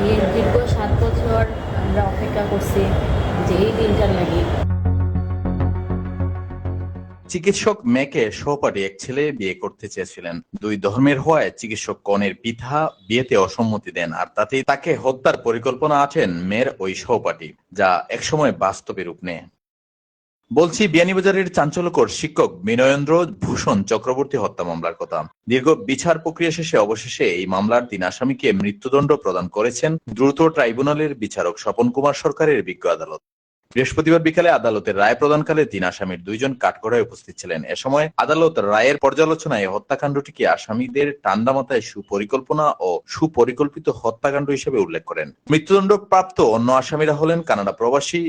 দীর্ঘ ৭ বছর আমরা অপেক্ষা করছি যে এই দিনটার লাগি। চিকিৎসক মেয়েকে সহপাঠী এক ছেলে বিয়ে করতে চেয়েছিলেন। দুই ধর্মের হওয়ায় চিকিৎসক কনের পিতা বিয়েতে অসম্মতি দেন, আর তাতেই তাকে হত্যার পরিকল্পনা আছেন মেয়ের ওই সহপাঠী, যা একসময় বাস্তবে রূপ নেয়। বলছি বিয়ানীবাজারের চাঞ্চল্যকর শিক্ষক বিনয়েন্দ্র ভূষণ চক্রবর্তী হত্যা মামলার কথা। দীর্ঘ বিচার প্রক্রিয়া শেষে অবশেষে এই মামলার ৩ আসামিকে মৃত্যুদণ্ড প্রদান করেছেন দ্রুত ট্রাইব্যুনালের বিচারক স্বপন কুমার সরকারের বিজ্ঞ আদালত। বৃহস্পতিবার বিকালে আদালতের রায় প্রদানকালে ৩ আসামির ২ জন কাঠগড়ায় উপস্থিত ছিলেন। এ সময় আদালত রায়ের পর্যালোচনায় হত্যাকাণ্ডটিকে আসামিদের ঠান্ডা মাথায় সুপরিকল্পনা ও সুপরিকল্পিত হত্যাকাণ্ড হিসেবে উল্লেখ করেন। মৃত্যুদণ্ডপ্রাপ্ত অন্য আসামিরা হলেন কানাডা প্রবাসী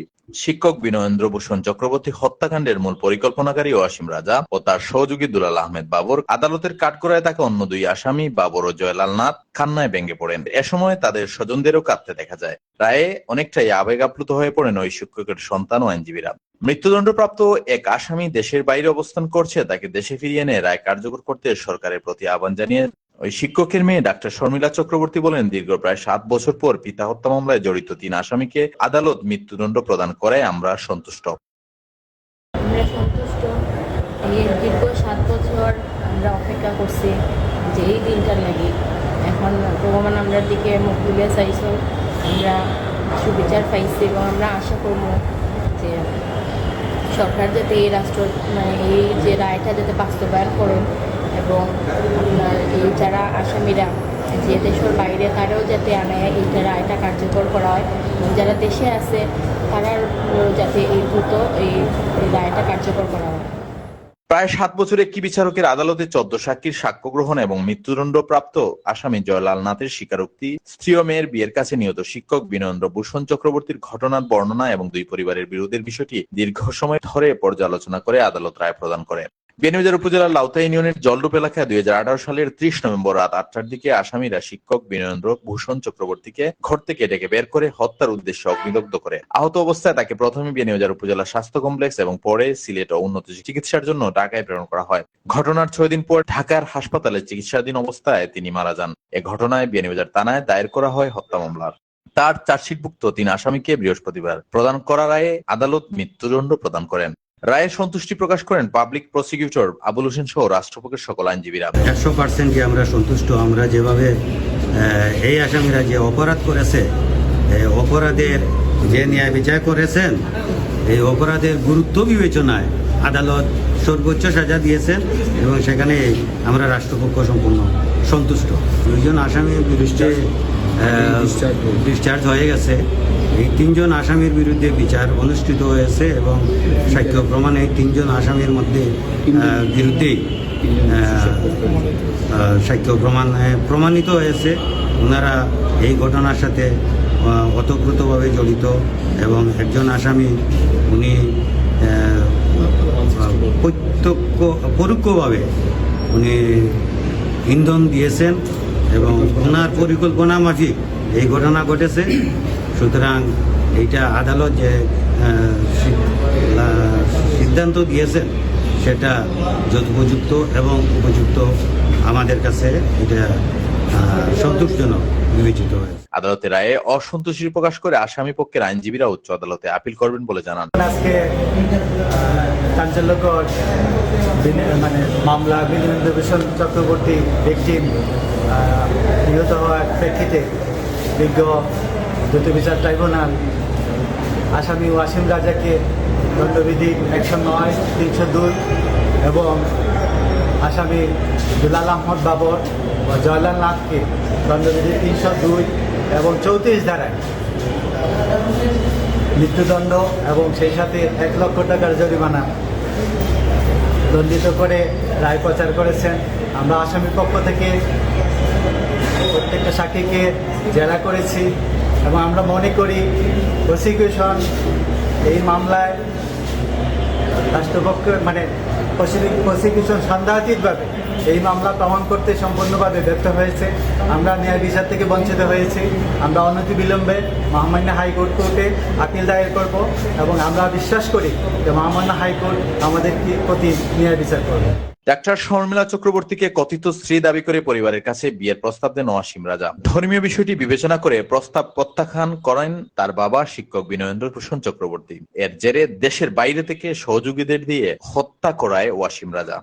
শিক্ষক বিনয়েন্দ্র ভূষণ চক্রবর্তী হত্যাকাণ্ডের মূল পরিকল্পনাকারী ওয়াসিম রাজা ও তার সহযোগী দুলাল আহমেদ বাবর। আদালতের কাঠগড়ায় থাকা অন্য ২ আসামি বাবর ও জয়লাল নাথ কান্নায় ভেঙে পড়েন। এ সময় তাদের স্বজনদেরও কাঁদতে দেখা যায়। রায়ে অনেকটাই আবেগ আপ্লুত হয়ে পড়েন ওই শিক্ষকের সন্তান ও আইনজীবীরা। মৃত্যুদণ্ডপ্রাপ্ত এক আসামি দেশের বাইরে অবস্থান করছে, তাকে দেশে ফিরিয়ে এনে রায় কার্যকর করতে সরকারের প্রতি আহ্বান জানিয়ে ওই শিক্ষকের মেয়ে ডাক্তার শর্মিলা চক্রবর্তী বলেন, দীর্ঘ প্রায় ৭ বছর পর পিতা হত্যা মামলায় জড়িত ৩ আসামিকে আদালত মৃত্যুদণ্ড প্রদান করায় আমরা সন্তুষ্ট। আমরা সন্তুষ্ট। এই দীর্ঘ ৭ বছর আমরা অপেক্ষা করছি যে এই দিনটার লাগি। এখন ভগবান আমরার দিকে মুখ তুলে চাইছ, আমরা সুবিচার পাইছি এবং আমরা আশা করব যে সরকার যাতে এই রাষ্ট্র এই যে রায়টা যাতে বাস্তবায়ন করেন এবং আপনার এই যারা আসামিরা যে দেশের বাইরে তারাও যাতে আনে এই রায়টা কার্যকর করা হয় এবং যারা দেশে আছে তারা যাতে এই দ্রুত এই রায়টা কার্যকর করা হয়। প্রায় ৭ বছরে একটি বিচারকের আদালতে ১৪ সাক্ষীর সাক্ষ্য গ্রহণ এবং মৃত্যুদণ্ডপ্রাপ্ত আসামি জয়লাল নাথের স্বীকারোক্তি, স্ত্রী ও মেয়ের বিয়ের কাছে নিহত শিক্ষক বিনয়েন্দ্র ভূষণ চক্রবর্তীর ঘটনার বর্ণনা এবং ২ পরিবারের বিরোধের বিষয়টি দীর্ঘ সময় ধরে পর্যালোচনা করে আদালত রায় প্রদান করে। বিয়ানীবাজার উপজেলার লাউতা ইউনিয়নের জলরূপ এলাকায় ২০১৮ সালের ৩০ নভেম্বর রাত ৮টার দিকে আসামিরা শিক্ষক বিনয়েন্দ্র ভূষণ চক্রবর্তীকে ঘর থেকে ডেকে বের করে হত্যার উদ্দেশ্যে অগ্নিদগ্ধ করে। আহত অবস্থায় তাকে প্রথমে বিয়ানীবাজার উপজেলা স্বাস্থ্য কমপ্লেক্স এবং পরে সিলেট ও উন্নত চিকিৎসার জন্য ঢাকায় প্রেরণ করা হয়। ঘটনার ৬ দিন পর ঢাকার হাসপাতালে চিকিৎসাধীন অবস্থায় তিনি মারা যান। এ ঘটনায় বিয়ানীবাজার থানায় দায়ের করা হয় হত্যা মামলার। তার চার্জশিটভুক্ত ৩ আসামিকে বৃহস্পতিবার প্রদান করা রায়ে আদালত মৃত্যুদণ্ড প্রদান করেন। রায়ে সন্তুষ্টি প্রকাশ করেন পাবলিক প্রসিকিউটর আবুল হোসেন সহ রাষ্ট্রপক্ষের সকল আইনজীবীরা। ১০০% যে আমরা সন্তুষ্ট। আমরা যেভাবে এই আসামিরা যে অপরাধ করেছে, অপরাধের যে ন্যায় বিচার করেছেন, এই অপরাধের গুরুত্ব বিবেচনায় আদালত সর্বোচ্চ সাজা দিয়েছেন এবং সেখানে আমরা রাষ্ট্রপক্ষ সম্পূর্ণ সন্তুষ্ট। ২ জন আসামির বিরুদ্ধে ডিসচার্জ হয়ে গেছে। এই ৩ জন আসামির বিরুদ্ধে বিচার অনুষ্ঠিত হয়েছে এবং সাক্ষ্য প্রমাণে ৩ জন আসামির মধ্যে বিরুদ্ধেই সাক্ষ্য প্রমাণিত হয়েছে ওনারা এই ঘটনার সাথে ওতপ্রোতভাবে জড়িত এবং একজন আসামি উনি পরোক্ষভাবে উনি ইন্ধন দিয়েছেন এবং ওনার পরিকল্পনা মাফিক এই ঘটনা ঘটেছে। সুতরাং এইটা আদালত যে সিদ্ধান্ত দিয়েছেন সেটা যথোপযুক্ত এবং উপযুক্ত, আমাদের কাছে এটা সন্তোষজনক বিবেচিত হয়েছে। আদালতের রায়ে অসন্তুষ্টি প্রকাশ করে আসামি পক্ষের আইনজীবীরা উচ্চ আদালতে আপিল করবেন বলে জানান। আজকে চাঞ্চল্যকর মামলা বিনয়েন্দ্র ভূষণ চক্রবর্তী ভিকটিম নিহত হওয়ার প্রেক্ষিতে বিজ্ঞ দ্রুত বিচার ট্রাইব্যুনাল আসামি ওয়াসিম রাজাকে দণ্ডবিধি ১০৯/৩০২ এবং আসামি দুলাল আহমদ বাবর ও জয়লাল নাথকে দণ্ডবিধি ৩০২ এবং ৩৪ ধারায় মৃত্যুদণ্ড এবং সেই সাথে ১ লক্ষ টাকার জরিমানা দণ্ডিত করে রায় প্রচার করেছেন। আমরা আসামির পক্ষ থেকে প্রত্যেকটা সাক্ষীকে জেরা করেছি এবং আমরা মনে করি প্রসিকিউশন এই মামলায় রাষ্ট্রপক্ষ প্রসিকিউশন সন্দেহাতীতভাবে এই মামলা প্রমাণ করতে সম্পূর্ণভাবে ব্যর্থ হয়েছে। আমরা ন্যায় বিচার থেকে বঞ্চিত হয়েছি। আমরা অনতিবিলম্বে মহামান্য হাইকোর্ট কোর্টে আপিল দায়ের করব এবং আমরা বিশ্বাস করি যে মহামান্য হাইকোর্ট আমাদের প্রতি ন্যায় বিচার করবে। ডাক্তার শর্মিলা চক্রবর্তীকে কথিত স্ত্রী দাবি করে পরিবারের কাছে বিয়ের প্রস্তাব দেন ওয়াসিম রাজা। ধর্মীয় বিষয়টি বিবেচনা করে প্রস্তাব প্রত্যাখ্যান করেন তার বাবা শিক্ষক বিনয়েন্দ্র ভূষণ চক্রবর্তী। এর জেরে দেশের বাইরে থেকে সহযোগীদের দিয়ে হত্যা করায় ওয়াসিম রাজা।